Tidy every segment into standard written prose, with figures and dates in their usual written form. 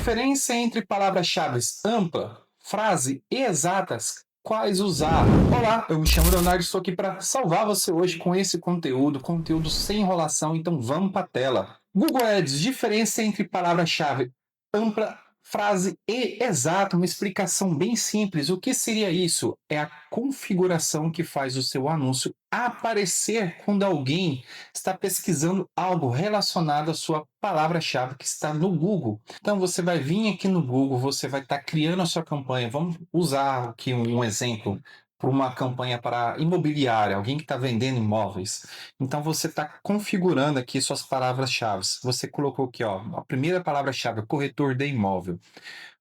Diferença entre palavras-chave ampla, frase e exatas. Quais usar? Olá, eu me chamo Leonardo e estou aqui para salvar você hoje com esse conteúdo sem enrolação, então vamos para a tela. Google Ads, diferença entre palavra-chave ampla, frase e exata, uma explicação bem simples. O que seria isso? É a configuração que faz o seu anúncio aparecer quando alguém está pesquisando algo relacionado à sua palavra-chave que está no Google. Então você vai vir aqui no Google, você vai estar criando a sua campanha. Vamos usar aqui um exemplo para uma campanha para imobiliária, alguém que está vendendo imóveis. Então você está configurando aqui suas palavras-chave. Você colocou aqui, ó, a primeira palavra-chave, corretor de imóvel.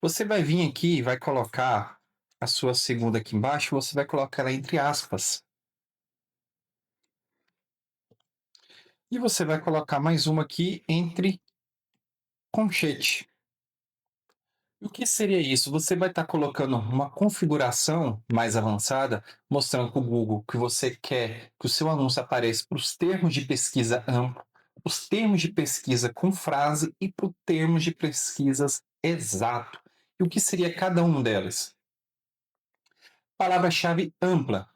Você vai vir aqui e vai colocar a sua segunda aqui embaixo, você vai colocar ela entre aspas. E você vai colocar mais uma aqui entre conchete. O que seria isso? Você vai estar colocando uma configuração mais avançada, mostrando para o Google que você quer que o seu anúncio apareça para os termos de pesquisa amplo, os termos de pesquisa com frase e para os termos de pesquisas exato. E o que seria cada uma delas? Palavra-chave ampla.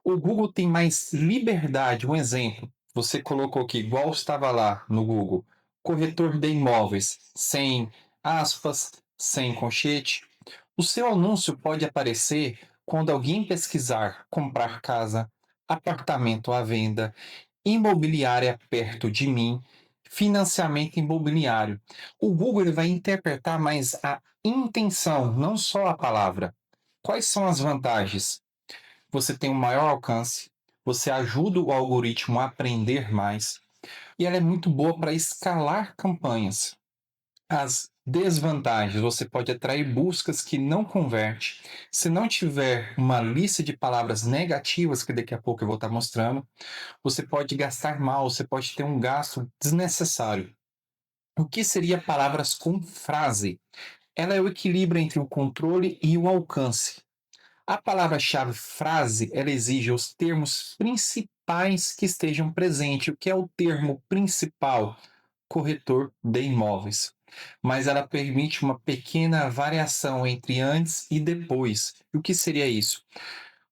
O Google tem mais liberdade. Um exemplo, você colocou aqui, igual estava lá no Google, corretor de imóveis, sem aspas, sem conchete. O seu anúncio pode aparecer quando alguém pesquisar comprar casa, apartamento à venda, imobiliária perto de mim, financiamento imobiliário. O Google ele vai interpretar mais a intenção, não só a palavra. Quais são as vantagens? Você tem um maior alcance, você ajuda o algoritmo a aprender mais e ela é muito boa para escalar campanhas. As desvantagens, você pode atrair buscas que não converte. Se não tiver uma lista de palavras negativas, que daqui a pouco eu vou estar mostrando, você pode gastar mal, você pode ter um gasto desnecessário. O que seria palavras com frase? Ela é o equilíbrio entre o controle e o alcance. A palavra-chave frase, ela exige os termos principais que estejam presentes. O que é o termo principal? Corretor de imóveis. Mas ela permite uma pequena variação entre antes e depois. E o que seria isso?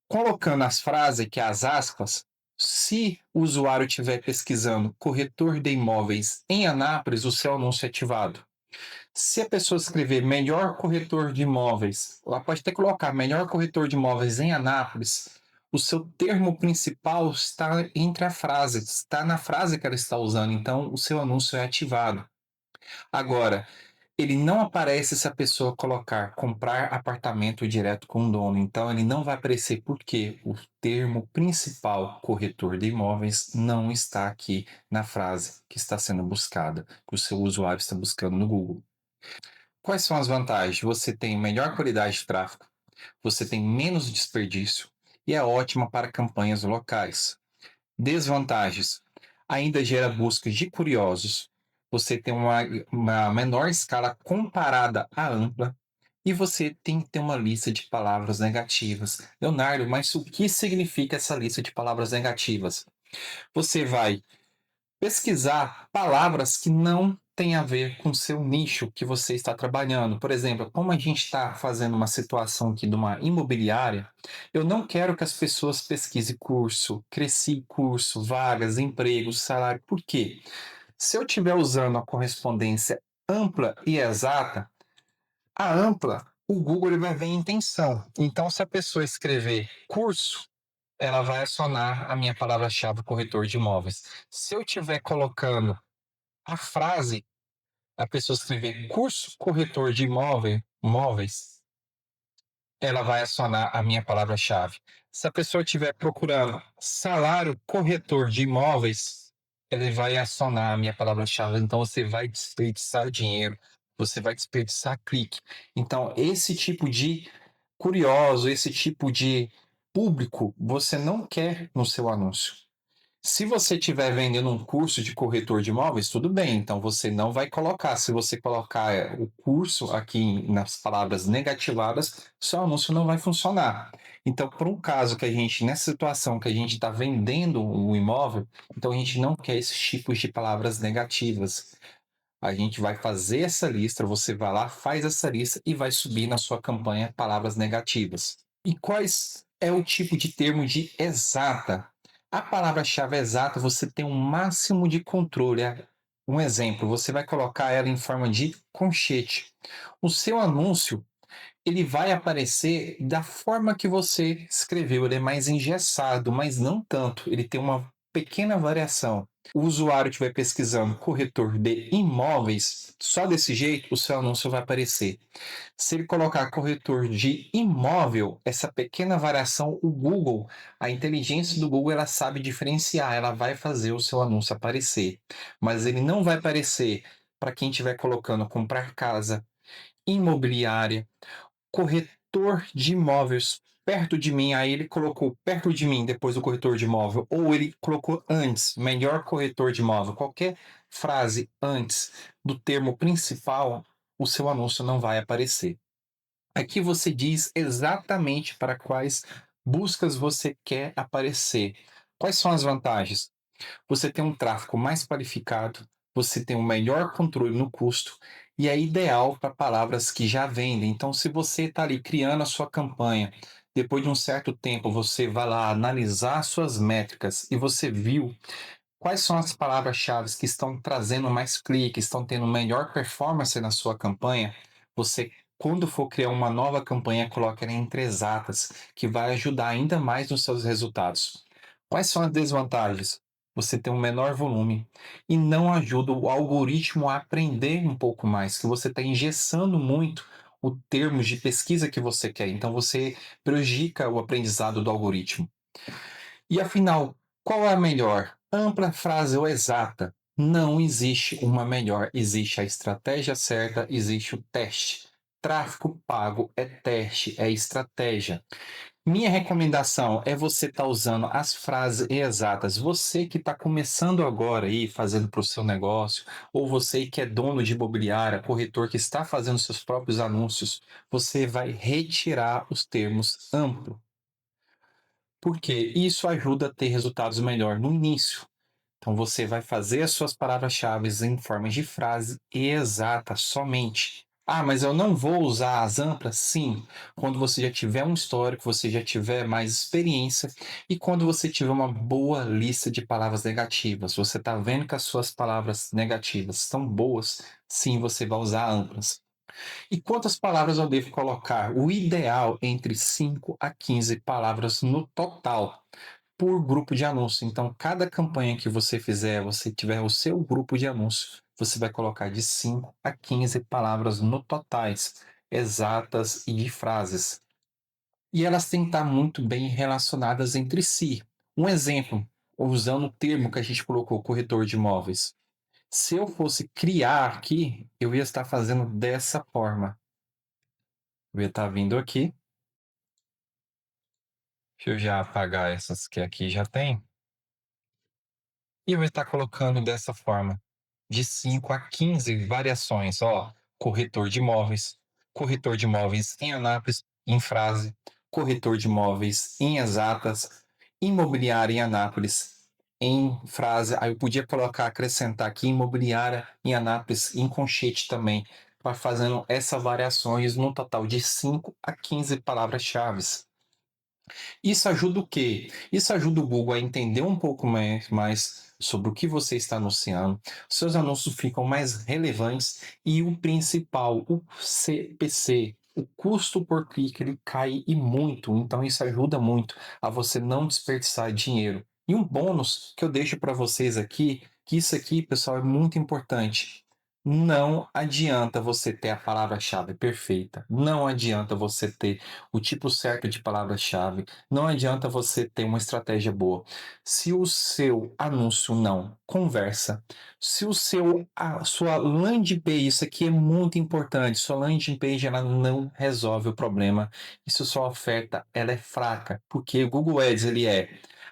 Colocando as frases, que é as aspas, se o usuário estiver pesquisando corretor de imóveis em Anápolis, o seu anúncio é ativado. Se a pessoa escrever melhor corretor de imóveis, ela pode até colocar melhor corretor de imóveis em Anápolis, o seu termo principal está entre a frase, está na frase que ela está usando, então o seu anúncio é ativado. Agora, ele não aparece se a pessoa colocar comprar apartamento direto com o dono, então ele não vai aparecer porque o termo principal corretor de imóveis não está aqui na frase que está sendo buscada, que o seu usuário está buscando no Google. Quais são as vantagens? Você tem melhor qualidade de tráfego, você tem menos desperdício e é ótima para campanhas locais. Desvantagens: ainda gera buscas de curiosos, você tem uma menor escala comparada à ampla e você tem que ter uma lista de palavras negativas. Leonardo, mas o que significa essa lista de palavras negativas? Você vai pesquisar palavras que não têm a ver com o seu nicho que você está trabalhando. Por exemplo, como a gente está fazendo uma situação aqui de uma imobiliária, eu não quero que as pessoas pesquisem curso, cresci curso, vagas, empregos, salário. Por quê? Se eu estiver usando a correspondência ampla e exata, a ampla, o Google ele vai ver a intenção. Então, se a pessoa escrever curso, ela vai acionar a minha palavra-chave corretor de imóveis. Se eu estiver colocando a frase, a pessoa escrever curso corretor de imóveis, ela vai acionar a minha palavra-chave. Se a pessoa estiver procurando salário corretor de imóveis, ele vai acionar a minha palavra-chave. Então você vai desperdiçar dinheiro, você vai desperdiçar clique. Então, esse tipo de curioso, esse tipo de público, você não quer no seu anúncio. Se você estiver vendendo um curso de corretor de imóveis, tudo bem, então você não vai colocar. Se você colocar o curso aqui nas palavras negativadas, seu anúncio não vai funcionar. Então, por um caso que a gente, nessa situação que a gente está vendendo um imóvel, então a gente não quer esses tipos de palavras negativas. A gente vai fazer essa lista, você vai lá, faz essa lista e vai subir na sua campanha palavras negativas. E quais é o tipo de termo de exata? A palavra-chave exata, você tem um máximo de controle. Um exemplo, você vai colocar ela em forma de conchete. O seu anúncio, ele vai aparecer da forma que você escreveu. Ele é mais engessado, mas não tanto. Ele tem uma pequena variação. O usuário estiver pesquisando corretor de imóveis, só desse jeito o seu anúncio vai aparecer. Se ele colocar corretor de imóvel, essa pequena variação, o Google, a inteligência do Google, ela sabe diferenciar, ela vai fazer o seu anúncio aparecer. Mas ele não vai aparecer para quem estiver colocando comprar casa, imobiliária, corretor de imóveis perto de mim, aí ele colocou perto de mim depois do corretor de imóvel, ou ele colocou antes, melhor corretor de imóvel, qualquer frase antes do termo principal, o seu anúncio não vai aparecer. Aqui você diz exatamente para quais buscas você quer aparecer. Quais são as vantagens? Você tem um tráfego mais qualificado, você tem um melhor controle no custo e é ideal para palavras que já vendem. Então, se você está ali criando a sua campanha, depois de um certo tempo você vai lá analisar suas métricas e você viu quais são as palavras-chave que estão trazendo mais cliques, estão tendo melhor performance na sua campanha? Você, quando for criar uma nova campanha, coloque ela entre exatas, que vai ajudar ainda mais nos seus resultados. Quais são as desvantagens? Você tem um menor volume e não ajuda o algoritmo a aprender um pouco mais, que você está engessando muito o termo de pesquisa que você quer. Então você prejudica o aprendizado do algoritmo. E afinal, qual é a melhor? Ampla frase ou exata? Não existe uma melhor, existe a estratégia certa, existe o teste. Tráfego pago é teste, é estratégia. Minha recomendação é você estar usando as frases exatas. Você que está começando agora aí, fazendo para o seu negócio, ou você que é dono de imobiliária, corretor que está fazendo seus próprios anúncios, você vai retirar os termos amplo, porque isso ajuda a ter resultados melhor no início. Então você vai fazer as suas palavras-chave em forma de frase exata somente. Ah, mas eu não vou usar as amplas? Sim, quando você já tiver um histórico, você já tiver mais experiência e quando você tiver uma boa lista de palavras negativas, você está vendo que as suas palavras negativas estão boas, sim, você vai usar amplas. E quantas palavras eu devo colocar? O ideal é entre 5 a 15 palavras no total por grupo de anúncio. Então, cada campanha que você fizer, você tiver o seu grupo de anúncio, você vai colocar de 5 a 15 palavras no totais, exatas e de frases. E elas têm que estar muito bem relacionadas entre si. Um exemplo, usando o termo que a gente colocou, corretor de imóveis. Se eu fosse criar aqui, eu ia estar fazendo dessa forma. Eu ia estar vindo aqui. Deixa eu já apagar essas que aqui já tem. E eu vou estar colocando dessa forma, de 5 a 15 variações. Ó, corretor de imóveis em Anápolis, em frase, corretor de imóveis em exatas, imobiliária em Anápolis, em frase. Aí eu podia colocar, acrescentar aqui, imobiliária em Anápolis, em conchete também, para fazendo essas variações no total de 5 a 15 palavras-chave. Isso ajuda o quê? Isso ajuda o Google a entender um pouco mais sobre o que você está anunciando. Seus anúncios ficam mais relevantes e o principal, o CPC, o custo por clique, ele cai e muito. Então isso ajuda muito a você não desperdiçar dinheiro. E um bônus que eu deixo para vocês aqui, que isso aqui, pessoal, é muito importante. Não adianta você ter a palavra-chave perfeita. Não adianta você ter o tipo certo de palavra-chave. Não adianta você ter uma estratégia boa. Se o seu anúncio não conversa, se a sua landing page, isso aqui é muito importante, sua landing page ela não resolve o problema. E se sua oferta ela é fraca, porque o Google Ads ele é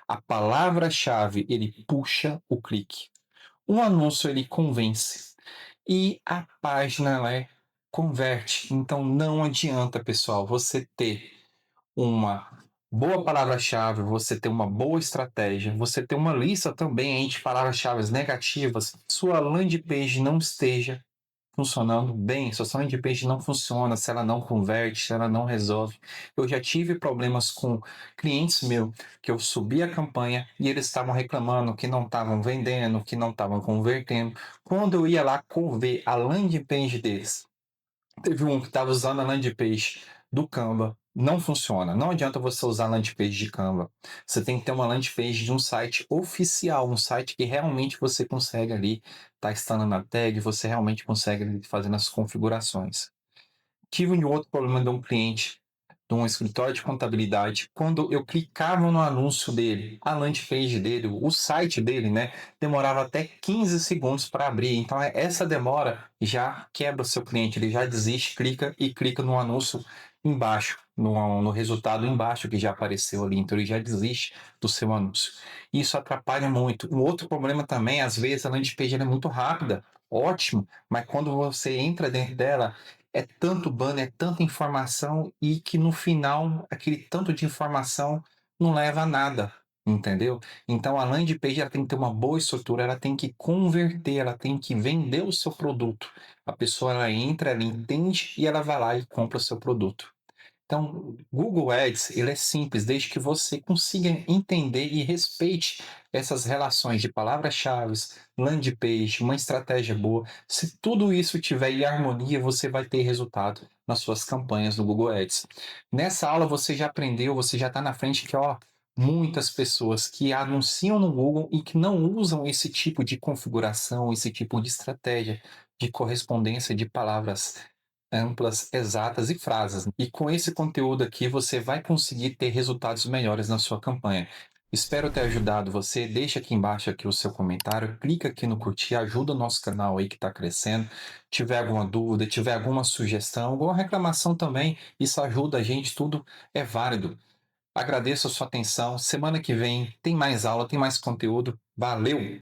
a palavra-chave, ele puxa o clique. O anúncio ele convence e a página ela converte. Então não adianta, pessoal, você ter uma Boa palavra-chave, você ter uma boa estratégia, você ter uma lista também aí de palavras-chaves negativas, sua landing page não esteja funcionando bem, sua landing page não funciona, se ela não converte, se ela não resolve. Eu já tive problemas com clientes meus que eu subi a campanha e eles estavam reclamando que não estavam vendendo, que não estavam convertendo. Quando eu ia lá ver a landing page deles, teve um que estava usando a landing page do Canva. Não funciona. Não adianta você usar a landing page de Canva. Você tem que ter uma landing page de um site oficial, um site que realmente você consegue ali tá estando na tag, você realmente consegue ali fazendo as configurações. Tive um outro problema de um cliente de um escritório de contabilidade. Quando eu clicava no anúncio dele, a landing page dele, o site dele, né, demorava até 15 segundos para abrir. Então, essa demora já quebra o seu cliente, ele já desiste, clica e clica no anúncio embaixo, no resultado embaixo que já apareceu ali. Então, ele já desiste do seu anúncio. Isso atrapalha muito. Um outro problema também, às vezes, a landing page é muito rápida, ótimo, mas quando você entra dentro dela, é tanto banner, é tanta informação e que no final aquele tanto de informação não leva a nada, entendeu? Então a landing page ela tem que ter uma boa estrutura, ela tem que converter, ela tem que vender o seu produto. A pessoa ela entra, ela entende e ela vai lá e compra o seu produto. Então, Google Ads, ele é simples, desde que você consiga entender e respeite essas relações de palavras-chave, landing page, uma estratégia boa. Se tudo isso tiver em harmonia, você vai ter resultado nas suas campanhas no Google Ads. Nessa aula você já aprendeu, você já está na frente que, ó, muitas pessoas que anunciam no Google e que não usam esse tipo de configuração, esse tipo de estratégia de correspondência de palavras amplas, exatas e frases. E com esse conteúdo aqui você vai conseguir ter resultados melhores na sua campanha. Espero ter ajudado você. Deixa aqui embaixo aqui o seu comentário, clica aqui no curtir, ajuda o nosso canal aí que está crescendo. Tiver alguma dúvida, tiver alguma sugestão, alguma reclamação também, isso ajuda a gente, tudo é válido. Agradeço a sua atenção. Semana que vem tem mais aula, tem mais conteúdo. Valeu!